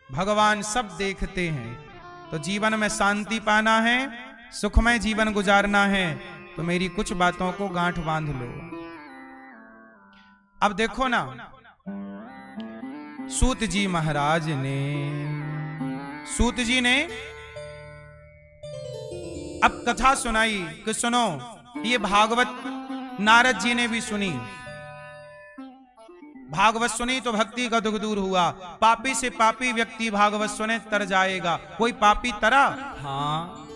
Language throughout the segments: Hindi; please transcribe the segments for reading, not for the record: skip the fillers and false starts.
भगवान सब देखते हैं। तो जीवन में शांति पाना है, सुखमय जीवन गुजारना है, तो मेरी कुछ बातों को गांठ बांध लो। अब देखो ना, सूत जी महाराज ने, सूत जी ने अब कथा सुनाई कि सुनो, ये भागवत नारद जी ने भी सुनी। भागवत सुनी तो भक्ति का दुख दूर हुआ। पापी से पापी व्यक्ति भागवत सुने तर जाएगा। कोई पापी तरा? हाँ,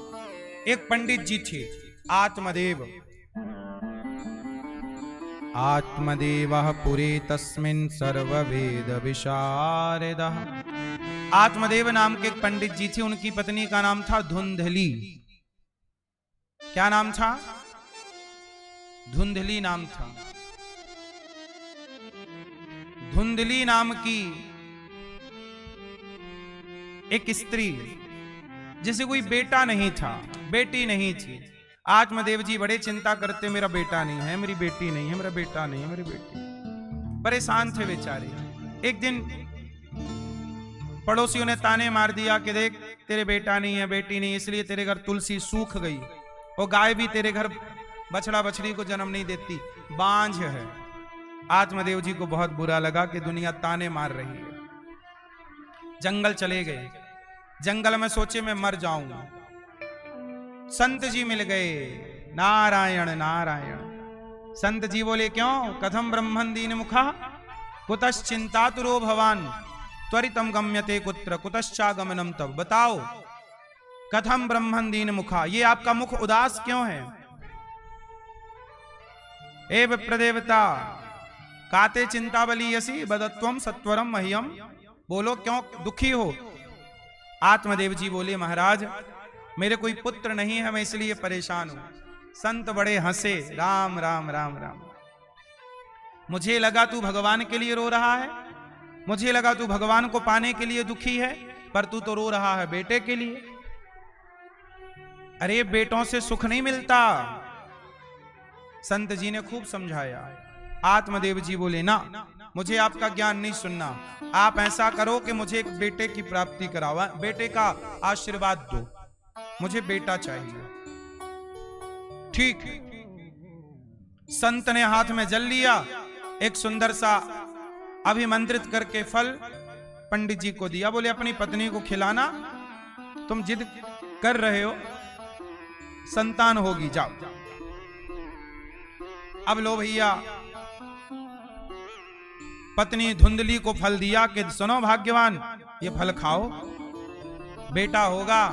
एक पंडित जी थे, आत्मदेव। आत्मदेवः पुरे तस्मिन् सर्ववेद विशारदः। आत्मदेव नाम के एक पंडित जी थे, उनकी पत्नी का नाम था धुंधली। क्या नाम था? धुंधली नाम था। धुंधली नाम की एक स्त्री, जिसे कोई बेटा नहीं था, बेटी नहीं थी। आत्मदेव जी बड़े चिंता करते, मेरा बेटा नहीं है, मेरी बेटी नहीं है, मेरा बेटा नहीं है, मेरी बेटी। परेशान थे बेचारे। एक दिन पड़ोसियों ने ताने मार दिया कि देख, तेरे बेटा नहीं है, बेटी नहीं, इसलिए तेरे घर तुलसी सूख गई, और गाय भी तेरे घर बछड़ा बछड़ी को जन्म नहीं देती, बांझ है। आत्मदेव जी को बहुत बुरा लगा कि दुनिया ताने मार रही है। जंगल चले गए। जंगल में सोचे मैं मर जाऊंगा। संत जी मिल गए। नारायण नारायण। संत जी बोले, क्यों? कथम ब्रह्मन दीन मुखा कुतश्चिंतातुरो भवान त्वरितम गम्यते कुत्र कुतश्चागमनम तब। बताओ, कथम ब्रह्मन दीन मुखा, ये आपका मुख उदास क्यों है? ए विप्रदेवता, काते चिंता बलीयसी बदत्वम सत्वरम मह्यम। बोलो, क्यों दुखी हो? आत्मदेव जी बोले, महाराज मेरे कोई पुत्र नहीं है, मैं इसलिए परेशान हूं। संत बड़े हंसे, राम राम राम राम। मुझे लगा तू भगवान के लिए रो रहा है, मुझे लगा तू भगवान को पाने के लिए दुखी है, पर तू तो रो रहा है बेटे के लिए। अरे बेटों से सुख नहीं मिलता। संत जी ने खूब समझाया। आत्मदेव जी बोले, ना, मुझे आपका ज्ञान नहीं सुनना। आप ऐसा करो कि मुझे एक बेटे की प्राप्ति कराओ, बेटे का आशीर्वाद दो, मुझे बेटा चाहिए। ठीक। संत ने हाथ में जल लिया, एक सुंदर सा अभिमंत्रित करके फल पंडित जी को दिया। बोले, अपनी पत्नी को खिलाना, तुम जिद कर रहे हो, संतान होगी, जाओ। अब लो भैया, पत्नी धुंधली को फल दिया कि सुनो भाग्यवान, ये फल खाओ, बेटा होगा।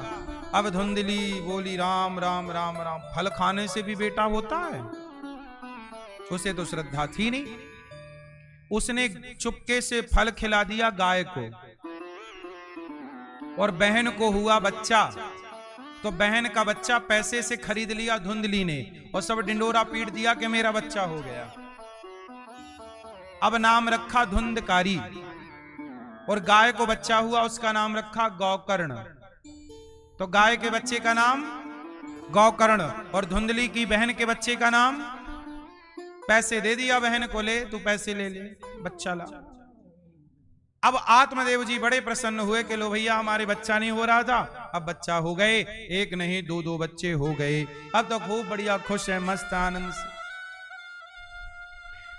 अब धुंधली बोली, राम राम राम राम, फल खाने से भी बेटा होता है? उसे तो श्रद्धा थी नहीं। उसने चुपके से फल खिला दिया गाय को, और बहन को हुआ बच्चा, तो बहन का बच्चा पैसे से खरीद लिया धुंधली ने, और सब डिंडोरा पीट दिया कि मेरा बच्चा हो गया। अब नाम रखा धुंधकारी, और गाय को बच्चा हुआ, उसका नाम रखा गौकर्ण। तो गाय के बच्चे का नाम गौकर्ण, और धुंधली की बहन के बच्चे का नाम, पैसे दे दिया बहन को, ले तू पैसे ले ले, बच्चा ला। अब आत्मदेव जी बड़े प्रसन्न हुए कि लो भैया, हमारे बच्चा नहीं हो रहा था, अब बच्चा हो गए, एक नहीं दो दो बच्चे हो गए। अब तो खूब बढ़िया खुश है, मस्त आनंद से।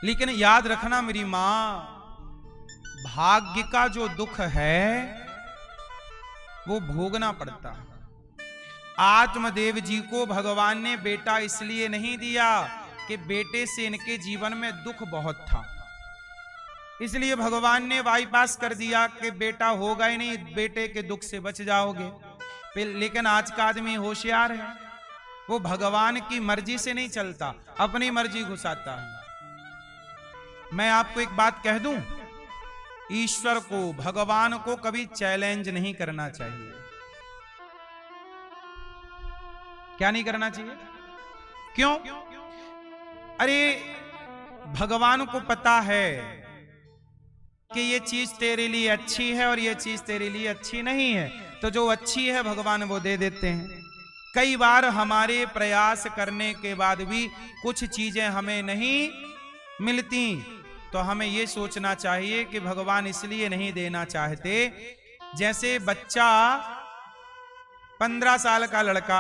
लेकिन याद रखना मेरी मां, भाग्य का जो दुख है वो भोगना पड़ता है। आत्मदेव जी को भगवान ने बेटा इसलिए नहीं दिया कि बेटे से इनके जीवन में दुख बहुत था, इसलिए भगवान ने बाईपास कर दिया कि बेटा होगा ही नहीं, बेटे के दुख से बच जाओगे। लेकिन आज का आदमी होशियार है, वो भगवान की मर्जी से नहीं चलता, अपनी मर्जी घुसाता है। मैं आपको एक बात कह दूं, ईश्वर को, भगवान को कभी चैलेंज नहीं करना चाहिए। क्या नहीं करना चाहिए? क्यों? अरे भगवान को पता है कि ये चीज तेरे लिए अच्छी है और ये चीज तेरे लिए अच्छी नहीं है, तो जो अच्छी है भगवान वो दे देते हैं। कई बार हमारे प्रयास करने के बाद भी कुछ चीजें हमें नहीं मिलती, तो हमें ये सोचना चाहिए कि भगवान इसलिए नहीं देना चाहते जैसे बच्चा 15 साल का लड़का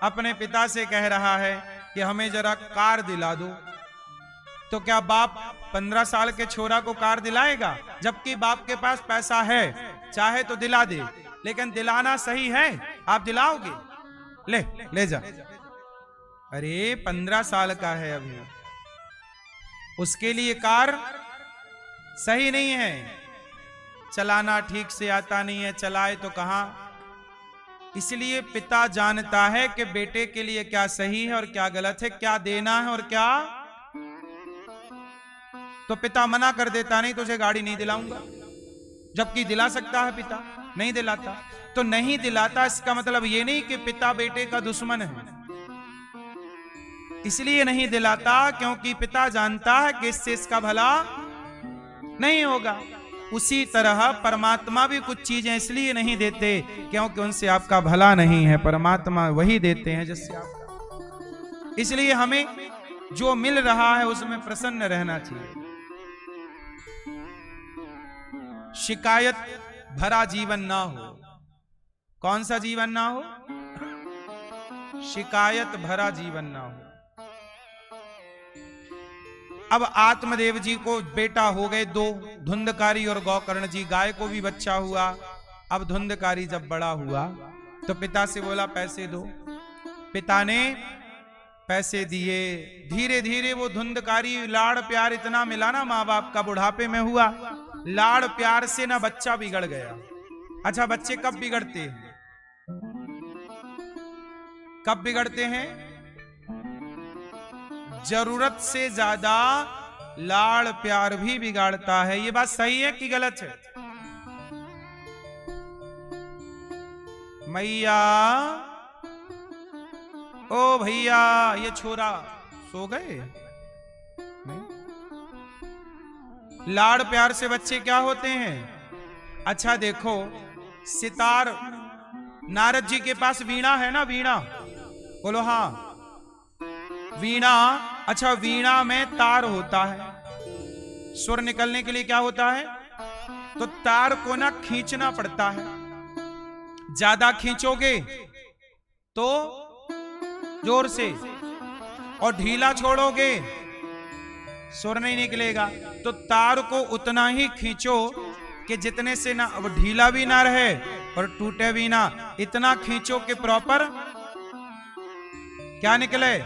अपने पिता से कह रहा है कि हमें जरा कार दिला दो, तो क्या बाप 15 साल के छोरा को कार दिलाएगा? जबकि बाप के पास पैसा है, चाहे तो दिला दे, लेकिन दिलाना सही है? आप दिलाओगे? ले जा। अरे 15 साल का है अभी, उसके लिए कार सही नहीं है, चलाना ठीक से आता नहीं है, चलाए तो कहां। इसलिए पिता जानता है कि बेटे के लिए क्या सही है और क्या गलत है, क्या देना है और क्या। तो पिता मना कर देता, नहीं तुझे गाड़ी नहीं दिलाऊंगा, जबकि दिला सकता है पिता, नहीं दिलाता। तो नहीं दिलाता इसका मतलब ये नहीं कि पिता बेटे का दुश्मन है, इसलिए नहीं दिलाता क्योंकि पिता जानता है कि इससे इसका भला नहीं होगा। उसी तरह परमात्मा भी कुछ चीजें इसलिए नहीं देते क्योंकि उनसे आपका भला नहीं है, परमात्मा वही देते हैं जिससे आपका। इसलिए हमें जो मिल रहा है उसमें प्रसन्न रहना चाहिए। शिकायत भरा जीवन ना हो। कौन सा जीवन ना हो? शिकायत भरा जीवन ना हो। अब आत्मदेव जी को बेटा हो गए 2, धुंधकारी और गौकर्ण जी। गाय को भी बच्चा हुआ। अब धुंधकारी जब बड़ा हुआ तो पिता से बोला पैसे दो। पिता ने पैसे दिए। धीरे धीरे वो धुंधकारी, लाड़ प्यार इतना मिला ना माँ बाप का, बुढ़ापे में हुआ। लाड़ प्यार से ना बच्चा बिगड़ गया। अच्छा, बच्चे कब बिगड़ते हैं? कब बिगड़ते हैं? जरूरत से ज्यादा लाड़ प्यार भी बिगाड़ता है। ये बात सही है कि गलत है? मैया, ओ भैया, ये छोरा सो गए? नहीं। लाड़ प्यार से बच्चे क्या होते हैं? अच्छा देखो, सितार, नारद जी के पास वीणा है ना, वीणा, बोलो हाँ, वीणा। अच्छा, वीणा में तार होता है, स्वर निकलने के लिए क्या होता है? तो तार को ना खींचना पड़ता है। ज्यादा खींचोगे तो जोर से, और ढीला छोड़ोगे स्वर नहीं निकलेगा। तो तार को उतना ही खींचो कि जितने से ना अब ढीला भी ना रहे और टूटे भी ना, इतना खींचो कि प्रॉपर क्या निकले?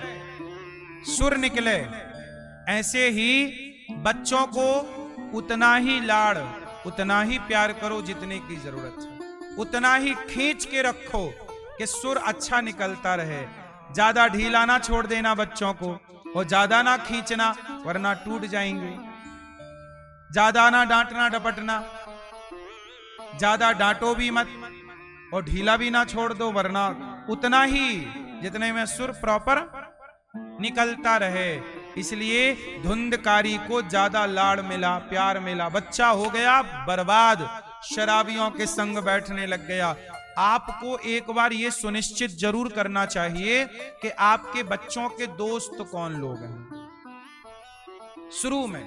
सुर निकले। ऐसे ही बच्चों को उतना ही लाड़, उतना ही प्यार करो जितने की जरूरत है, उतना ही खींच के रखो कि सुर अच्छा निकलता रहे। ज्यादा ढीला ना छोड़ देना बच्चों को, और ज्यादा ना खींचना वरना टूट जाएंगे। ज्यादा ना डांटना डपटना, ज्यादा डांटो भी मत और ढीला भी ना छोड़ दो, वरना उतना ही जितने में सुर प्रॉपर निकलता रहे। इसलिए धुंधकारी को ज्यादा लाड़ मिला, प्यार मिला, बच्चा हो गया बर्बाद, शराबियों के संग बैठने लग गया। आपको एक बार यह सुनिश्चित जरूर करना चाहिए कि आपके बच्चों के दोस्त कौन लोग हैं। शुरू में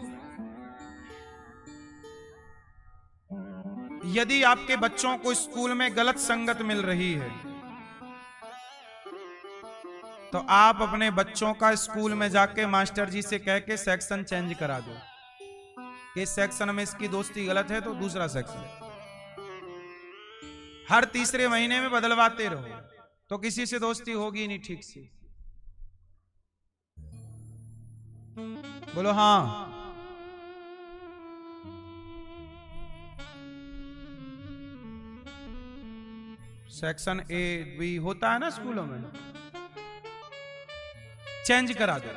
यदि आपके बच्चों को स्कूल में गलत संगत मिल रही है तो आप अपने बच्चों का स्कूल में जाके मास्टर जी से कह के सेक्शन चेंज करा दो कि इस सेक्शन में इसकी दोस्ती गलत है तो दूसरा सेक्शन। हर तीसरे महीने में बदलवाते रहो तो किसी से दोस्ती होगी नहीं ठीक से। बोलो हाँ। सेक्शन ए बी होता है ना स्कूलों में, चेंज करा दो।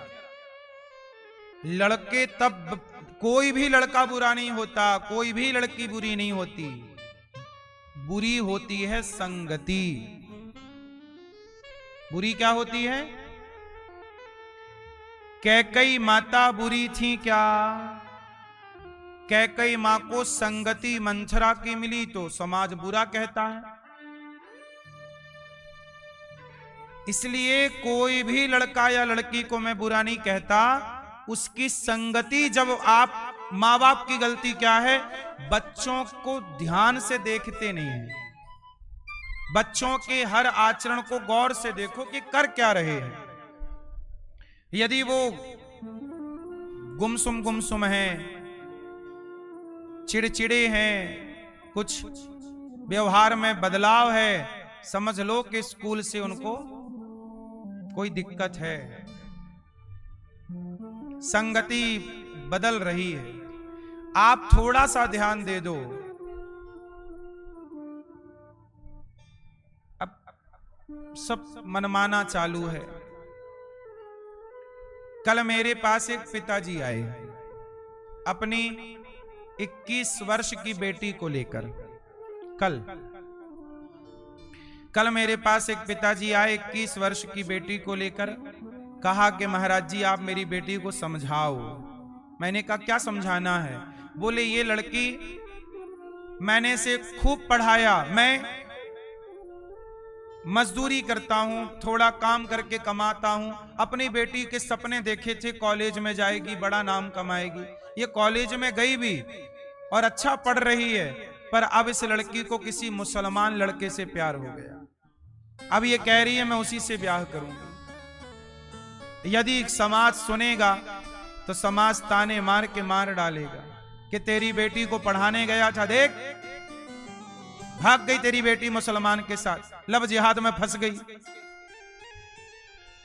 लड़के तब, कोई भी लड़का बुरा नहीं होता, कोई भी लड़की बुरी नहीं होती, बुरी होती है संगति। बुरी क्या होती है? कैकई माता बुरी थी क्या? कैकई मां को संगति मंथरा की मिली तो समाज बुरा कहता है। इसलिए कोई भी लड़का या लड़की को मैं बुरा नहीं कहता, उसकी संगति जब आप माँ बाप की गलती क्या है? बच्चों को ध्यान से देखते नहीं है। बच्चों के हर आचरण को गौर से देखो कि कर क्या रहे हैं। यदि वो गुमसुम हैं, चिड़चिड़े हैं, कुछ व्यवहार में बदलाव है, समझ लो कि स्कूल से उनको कोई दिक्कत है, संगति बदल रही है। आप थोड़ा सा ध्यान दे दो। अब सब मनमाना चालू है। कल मेरे पास एक पिताजी आए अपनी 21 वर्ष की बेटी को लेकर। कल मेरे पास एक पिताजी आए 21 वर्ष की बेटी को लेकर। कहा कि महाराज जी आप मेरी बेटी को समझाओ। मैंने कहा क्या समझाना है? बोले ये लड़की मैंने इसे खूब पढ़ाया, मैं मजदूरी करता हूं, थोड़ा काम करके कमाता हूं। अपनी बेटी के सपने देखे थे, कॉलेज में जाएगी, बड़ा नाम कमाएगी। ये कॉलेज में गई भी और अच्छा पढ़ रही है, पर अब इस लड़की को किसी मुसलमान लड़के से प्यार हो गया। अब ये कह रही है मैं उसी से ब्याह करूंगी। यदि समाज सुनेगा तो समाज ताने मार के मार डालेगा कि तेरी बेटी को पढ़ाने गया था, देख भाग गई तेरी बेटी मुसलमान के साथ, लव जिहाद में फंस गई।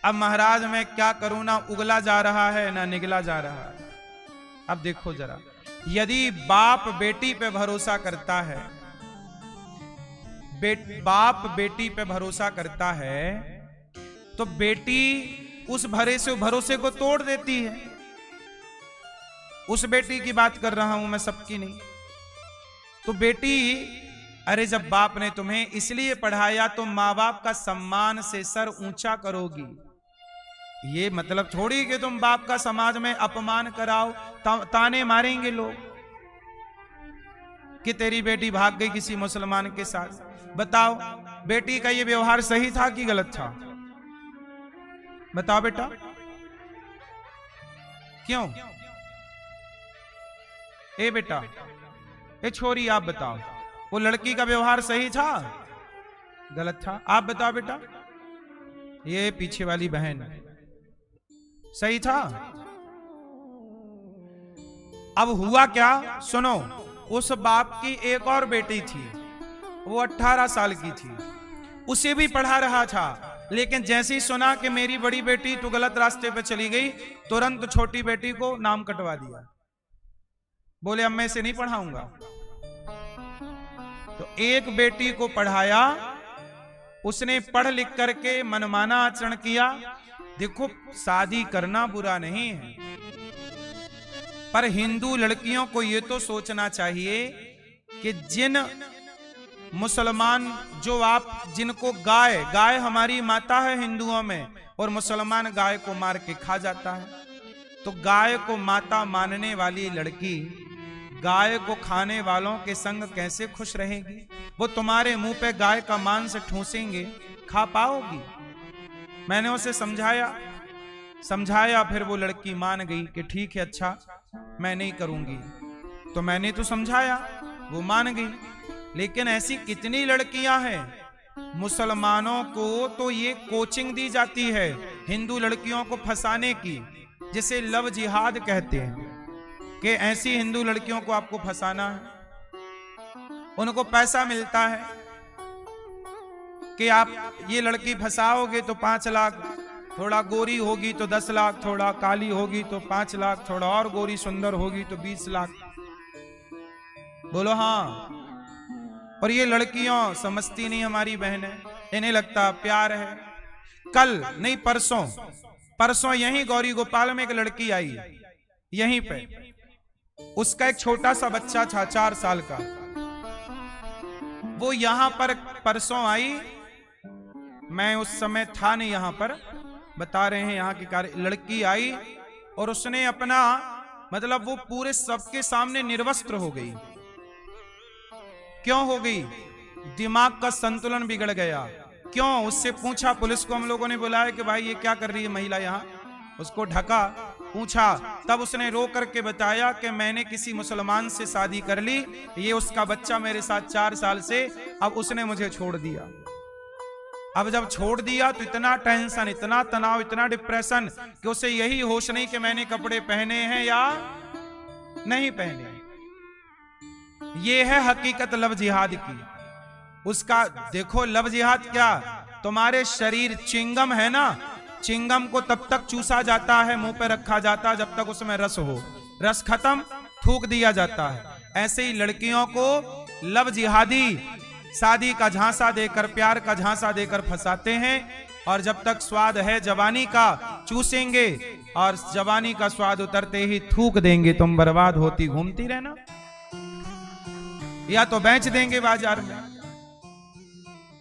अब महाराज मैं क्या करूं, ना उगला जा रहा है ना निगला जा रहा है। अब देखो जरा, यदि बाप बेटी पे भरोसा करता है, बाप बेटी पे भरोसा करता है तो बेटी उस भरोसे को तोड़ देती है। उस बेटी की बात कर रहा हूं मैं, सबकी नहीं। तो बेटी, अरे जब बाप ने तुम्हें इसलिए पढ़ाया तो माँ बाप का सम्मान से सर ऊंचा करोगी। ये मतलब थोड़ी कि तुम बाप का समाज में अपमान कराओ, ताने मारेंगे लोग कि तेरी बेटी भाग गई किसी मुसलमान के साथ। बताओ बेटी का ये व्यवहार सही था कि गलत था? बताओ बेटा, क्यों? ए बेटा, ए छोरी, आप बताओ वो लड़की का व्यवहार सही था गलत था? आप बताओ बेटा। ये पीछे वाली बहन, सही था? अब हुआ क्या सुनो। उस बाप की एक और बेटी थी, वो 18 साल की थी, उसे भी पढ़ा रहा था, लेकिन जैसे ही सुना कि मेरी बड़ी बेटी तो गलत रास्ते पे चली गई, तुरंत छोटी बेटी को नाम कटवा दिया। बोले अब मैं इसे नहीं पढ़ाऊंगा। तो एक बेटी को पढ़ाया, उसने पढ़ लिख करके मनमाना आचरण किया। देखो शादी करना बुरा नहीं है, पर हिंदू लड़कियों को यह तो सोचना चाहिए कि जिन मुसलमान, जो आप जिनको गाय हमारी माता है हिंदुओं में, और मुसलमान गाय को मार के खा जाता है, तो गाय को माता मानने वाली लड़की गाय को खाने वालों के संग कैसे खुश रहेगी? वो तुम्हारे मुंह पे गाय का मांस ठूसेंगे, खा पाओगी? मैंने उसे समझाया, फिर वो लड़की मान गई कि ठीक है, अच्छा मैं नहीं करूंगी। तो मैंने तो समझाया, वो मान गई। लेकिन ऐसी कितनी लड़कियां हैं, मुसलमानों को तो ये कोचिंग दी जाती है हिंदू लड़कियों को फंसाने की, जिसे लव जिहाद कहते हैं, कि ऐसी हिंदू लड़कियों को आपको फंसाना है। उनको पैसा मिलता है कि आप ये लड़की फंसाओगे तो 5 लाख, थोड़ा गोरी होगी तो 10 लाख, थोड़ा काली होगी तो 5 लाख, थोड़ा और गोरी सुंदर होगी तो 20 लाख। बोलो हाँ। और ये लड़कियां समझती नहीं हमारी बहनें, इन्हें लगता प्यार है। कल नहीं परसों यहीं गौरी गोपाल में एक लड़की आई, यहीं पे उसका एक छोटा सा बच्चा था 4 साल का। वो यहां पर परसों आई, मैं उस समय था नहीं यहां पर, बता रहे हैं यहाँ की लड़की आई और उसने अपना मतलब वो पूरे सबके सामने निर्वस्त्र हो गई। क्यों हो गई? दिमाग का संतुलन बिगड़ गया। क्यों? उससे पूछा, पुलिस को हम लोगों ने बुलाया कि भाई ये क्या कर रही है महिला यहाँ, उसको ढका पूछा, तब उसने रो करके बताया कि मैंने किसी मुसलमान से शादी कर ली, ये उसका बच्चा मेरे साथ 4 साल से, अब उसने मुझे छोड़ दिया। अब जब छोड़ दिया तो इतना टेंशन, इतना तनाव, इतना डिप्रेशन कि उसे यही होश नहीं कि मैंने कपड़े पहने हैं या नहीं पहने। ये है हकीकत लव जिहाद की। उसका देखो, लव जिहाद क्या, तुम्हारे शरीर चिंगम है ना, चिंगम को तब तक चूसा जाता है, मुंह पे रखा जाता है जब तक उसमें रस हो, रस खत्म थूक दिया जाता है। ऐसे ही लड़कियों को लव जिहादी शादी का झांसा देकर, प्यार का झांसा देकर फंसाते हैं, और जब तक स्वाद है जवानी का चूसेंगे, और जवानी का स्वाद उतरते ही थूक देंगे, तुम बर्बाद होती घूमती रहना, या तो बेच देंगे बाजार में।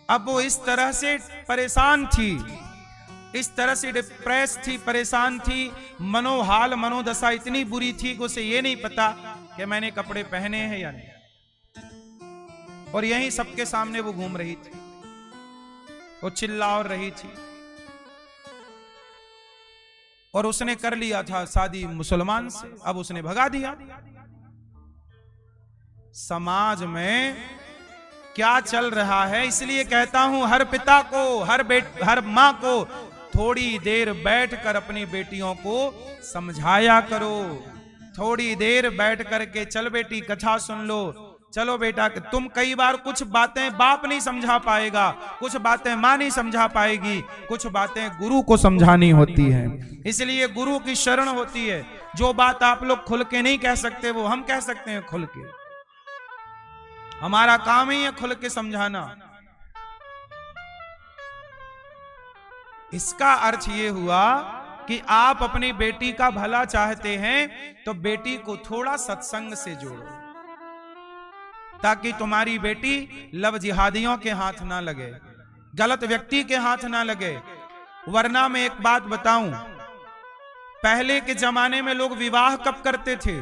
अब वो इस तरह से परेशान थी, इस तरह से डिप्रेस थी, परेशान थी, मनोहाल मनोदशा इतनी बुरी थी कि उसे ये नहीं पता कि मैंने कपड़े पहने हैं या नहीं, और यहीं सबके सामने वो घूम रही थी, वो चिल्ला और रही थी, और उसने कर लिया था शादी मुसलमान से, अब उसने भगा दिया। समाज में क्या चल रहा है, इसलिए कहता हूं हर पिता को, हर मां को थोड़ी देर बैठकर अपनी बेटियों को समझाया करो, थोड़ी देर बैठ करके, चल बेटी कथा सुन लो, चलो बेटा, तुम कई बार कुछ बातें बाप नहीं समझा पाएगा, कुछ बातें मां नहीं समझा पाएगी, कुछ बातें गुरु को समझानी होती है, इसलिए गुरु की शरण होती है। जो बात आप लोग खुल के नहीं कह सकते वो हम कह सकते हैं खुल के, हमारा काम ही है खुल के समझाना। इसका अर्थ ये हुआ कि आप अपनी बेटी का भला चाहते हैं तो बेटी को थोड़ा सत्संग से जोड़ो, ताकि तुम्हारी बेटी लव जिहादियों के हाथ ना लगे, गलत व्यक्ति के हाथ ना लगे। वरना मैं एक बात बताऊं, पहले के जमाने में लोग विवाह कब करते थे?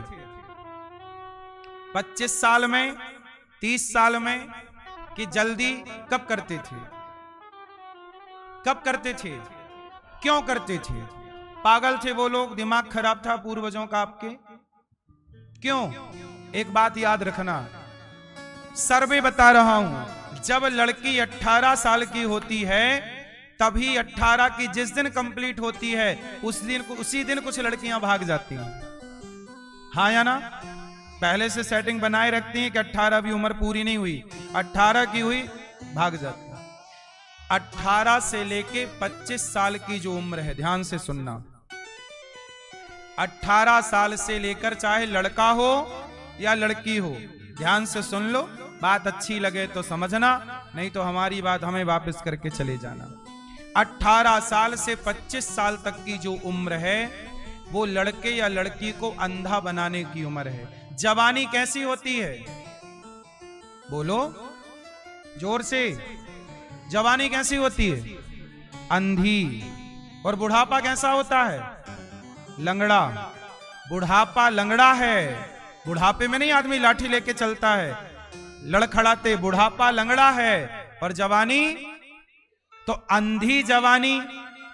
25 साल में, 30 साल में, कि जल्दी कब करते थे? कब करते थे? क्यों करते थे? पागल थे वो लोग, दिमाग खराब था पूर्वजों का आपके? क्यों? एक बात याद रखना, सर्वे बता रहा हूं, जब लड़की 18 साल की होती है तभी 18 की जिस दिन कंप्लीट होती है उसी दिन कुछ लड़कियां भाग जाती हैं, हाँ या ना? पहले से सेटिंग बनाए रखती हैं कि 18 भी उम्र पूरी नहीं हुई, 18 की हुई भाग जाती है। 18 से लेके 25 साल की जो उम्र है, ध्यान से सुनना, 18 साल से लेकर चाहे लड़का हो या लड़की हो, ध्यान से सुन लो, बात अच्छी लगे तो समझना, नहीं तो हमारी बात हमें वापस करके चले जाना। 18 साल से 25 साल तक की जो उम्र है वो लड़के या लड़की को अंधा बनाने की उम्र है। जवानी कैसी होती है? बोलो जोर से, जवानी कैसी होती है? अंधी। और बुढ़ापा कैसा होता है? लंगड़ा। बुढ़ापा लंगड़ा है, बुढ़ापे में नहीं आदमी लाठी लेके चलता है लड़खड़ाते, बुढ़ापा लंगड़ा है। और जवानी तो अंधी जवानी।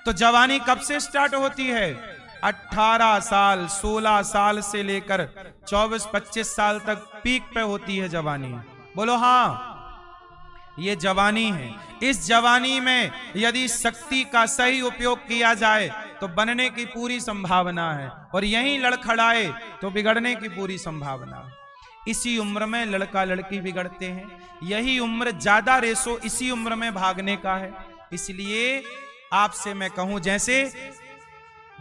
तो जवानी कब से स्टार्ट होती है? 18 साल, 16 साल से लेकर 24-25 साल तक पीक पे होती है जवानी। बोलो हाँ, ये जवानी है। इस जवानी में यदि शक्ति का सही उपयोग किया जाए तो बनने की पूरी संभावना है, और यहीं लड़खड़ाए तो बिगड़ने की पूरी संभावना है। इसी उम्र में लड़का लड़की बिगड़ते हैं, यही उम्र ज्यादा रेशो इसी उम्र में भागने का है। इसलिए आपसे मैं कहूं, जैसे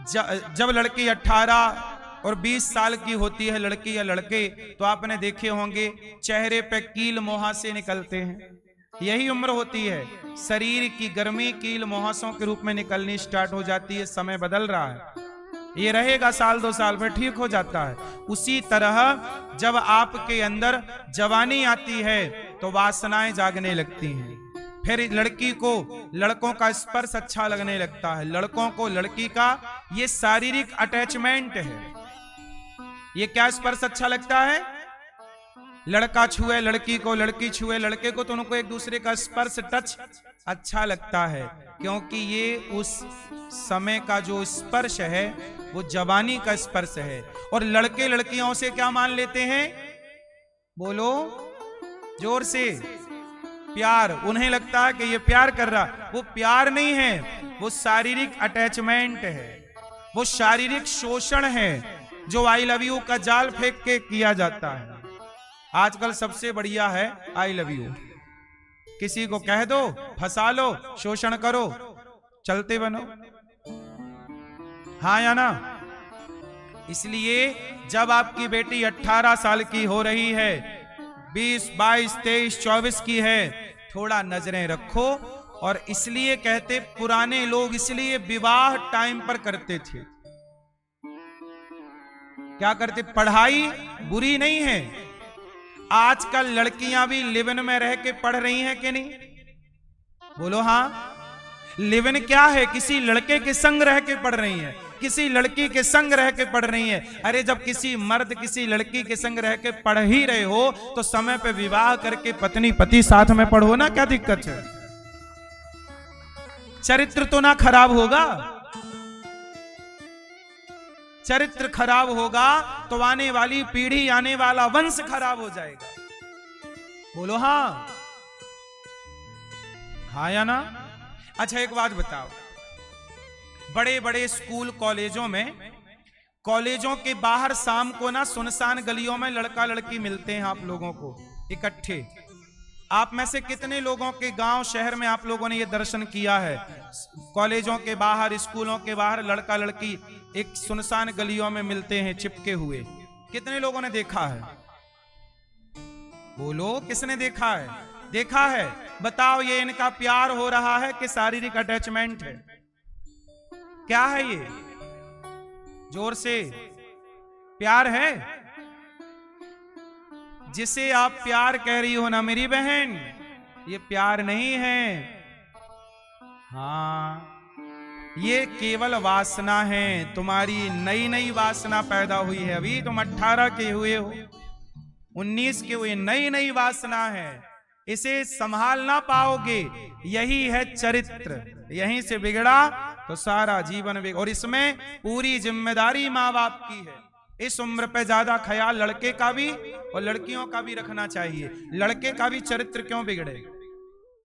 जब लड़की 18 और 20 साल की होती है, लड़की या लड़के, तो आपने देखे होंगे चेहरे पे कील मुहासे निकलते हैं, यही उम्र होती है। शरीर की गर्मी कील मुहासों के रूप में निकलनी स्टार्ट हो जाती है। समय बदल रहा है, ये रहेगा 1-2 साल में ठीक हो जाता है। उसी तरह जब आपके अंदर जवानी आती है तो वासनाएं जागने लगती हैं। फिर लड़की को लड़कों का स्पर्श अच्छा लगने लगता है, लड़कों को लड़की का ये शारीरिक अटैचमेंट है। ये क्या स्पर्श अच्छा लगता है? लड़का छुए लड़की को, लड़की छुए लड़के को, तो उनको एक दूसरे का स्पर्श, टच अच्छा लगता है, क्योंकि ये उस समय का जो स्पर्श है वो जवानी का स्पर्श है। और लड़के लड़कियों से क्या मान लेते हैं? बोलो जोर से, प्यार। उन्हें लगता है कि ये प्यार कर रहा, वो प्यार नहीं है, वो शारीरिक अटैचमेंट है, वो शारीरिक शोषण है, जो आई लव यू का जाल फेंक के किया जाता है। आजकल सबसे बढ़िया है आई लव यू, किसी को कह दो, फंसा लो, शोषण करो, चलते बनो, हाँ या ना। इसलिए जब आपकी बेटी 18 साल की हो रही है, 20, 22, 23, 24 की है, थोड़ा नजरें रखो। और इसलिए कहते पुराने लोग, इसलिए विवाह टाइम पर करते थे। क्या करते? पढ़ाई बुरी नहीं है, आजकल लड़कियां भी लिव इन में रह के पढ़ रही हैं कि नहीं? बोलो हाँ। लिव इन क्या है? किसी लड़के के संग रह के पढ़ रही हैं, किसी लड़की के संग रह के पढ़ रही हैं। अरे जब किसी मर्द किसी लड़की के संग रह के पढ़ ही रहे हो तो समय पे विवाह करके पत्नी पति साथ में पढ़ो ना, क्या दिक्कत है? चरित्र तो ना खराब होगा? चरित्र खराब होगा तो आने वाली पीढ़ी, आने वाला वंश खराब हो जाएगा। बोलो हाँ, हाँ या ना। अच्छा एक बात बताओ, बड़े बड़े स्कूल कॉलेजों में, कॉलेजों के बाहर शाम को ना सुनसान गलियों में लड़का लड़की मिलते हैं आप लोगों को इकट्ठे। आप में से कितने लोगों के गांव शहर में आप लोगों ने ये दर्शन किया है? कॉलेजों के बाहर, स्कूलों के बाहर लड़का लड़की एक सुनसान गलियों में मिलते हैं चिपके हुए। कितने लोगों ने देखा है? बोलो किसने देखा है? देखा है? बताओ ये इनका प्यार हो रहा है कि शारीरिक अटैचमेंट है? क्या है ये? जोर से, प्यार है? जिसे आप प्यार कह रही हो ना मेरी बहन, ये प्यार नहीं है। हाँ, ये केवल वासना है, तुम्हारी नई नई वासना पैदा हुई है। अभी तुम 18 के हुए हो, 19 के हुए, नई नई वासना है, इसे संभाल ना पाओगे। यही है चरित्र, यहीं से बिगड़ा तो सारा जीवन बिगड़। और इसमें पूरी जिम्मेदारी माँ बाप की है। इस उम्र पे ज्यादा ख्याल लड़के का भी और लड़कियों का भी रखना चाहिए। लड़के का भी चरित्र क्यों बिगड़े?